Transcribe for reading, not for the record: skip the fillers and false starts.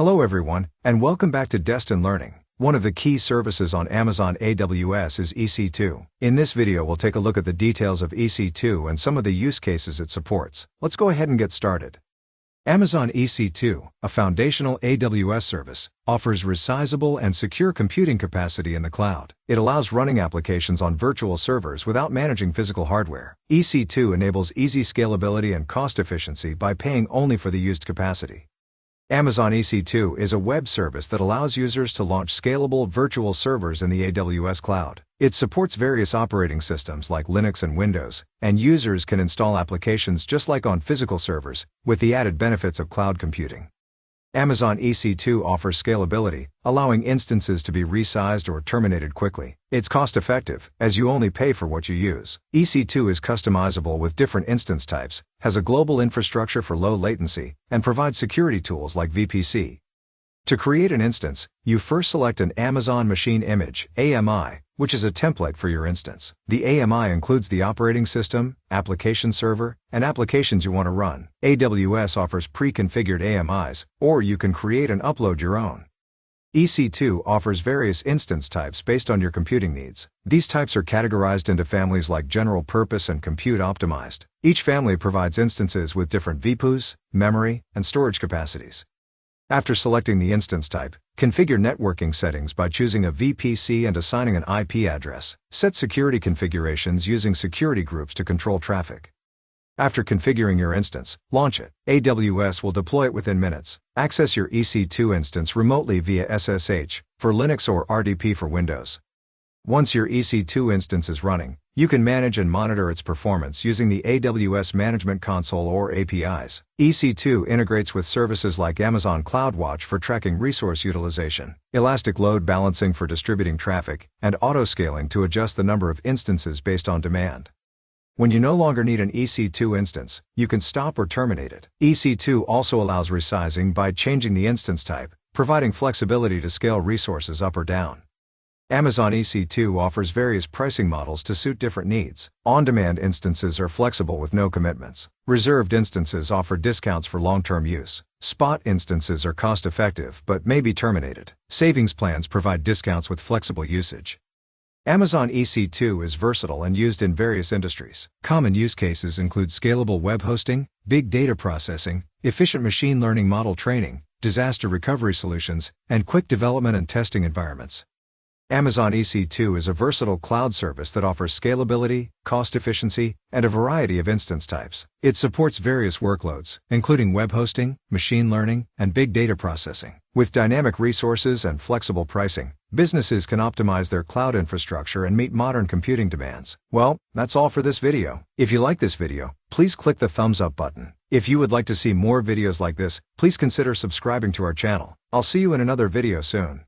Hello everyone, and welcome back to Destin Learning. One of the key services on Amazon AWS is EC2. In this video we'll take a look at the details of EC2 and some of the use cases it supports. Let's go ahead and get started. Amazon EC2, a foundational AWS service, offers resizable and secure computing capacity in the cloud. It allows running applications on virtual servers without managing physical hardware. EC2 enables easy scalability and cost efficiency by paying only for the used capacity. Amazon EC2 is a web service that allows users to launch scalable virtual servers in the AWS cloud. It supports various operating systems like Linux and Windows, and users can install applications just like on physical servers, with the added benefits of cloud computing. Amazon EC2 offers scalability, allowing instances to be resized or terminated quickly. It's cost-effective, as you only pay for what you use. EC2 is customizable with different instance types, has a global infrastructure for low latency, and provides security tools like VPC. To create an instance, you first select an Amazon Machine Image (AMI), which is a template for your instance. The AMI includes the operating system, application server, and applications you want to run. AWS offers pre-configured AMIs, or you can create and upload your own. EC2 offers various instance types based on your computing needs. These types are categorized into families like general purpose and compute optimized. Each family provides instances with different VPUs, memory, and storage capacities. After selecting the instance type, configure networking settings by choosing a VPC and assigning an IP address. Set security configurations using security groups to control traffic. After configuring your instance, launch it. AWS will deploy it within minutes. Access your EC2 instance remotely via SSH for Linux or RDP for Windows. Once your EC2 instance is running, you can manage and monitor its performance using the AWS Management Console or APIs. EC2 integrates with services like Amazon CloudWatch for tracking resource utilization, elastic load balancing for distributing traffic, and auto-scaling to adjust the number of instances based on demand. When you no longer need an EC2 instance, you can stop or terminate it. EC2 also allows resizing by changing the instance type, providing flexibility to scale resources up or down. Amazon EC2 offers various pricing models to suit different needs. On-demand instances are flexible with no commitments. Reserved instances offer discounts for long-term use. Spot instances are cost-effective but may be terminated. Savings plans provide discounts with flexible usage. Amazon EC2 is versatile and used in various industries. Common use cases include scalable web hosting, big data processing, efficient machine learning model training, disaster recovery solutions, and quick development and testing environments. Amazon EC2 is a versatile cloud service that offers scalability, cost efficiency, and a variety of instance types. It supports various workloads, including web hosting, machine learning, and big data processing. With dynamic resources and flexible pricing, businesses can optimize their cloud infrastructure and meet modern computing demands. Well, that's all for this video. If you like this video, please click the thumbs up button. If you would like to see more videos like this, please consider subscribing to our channel. I'll see you in another video soon.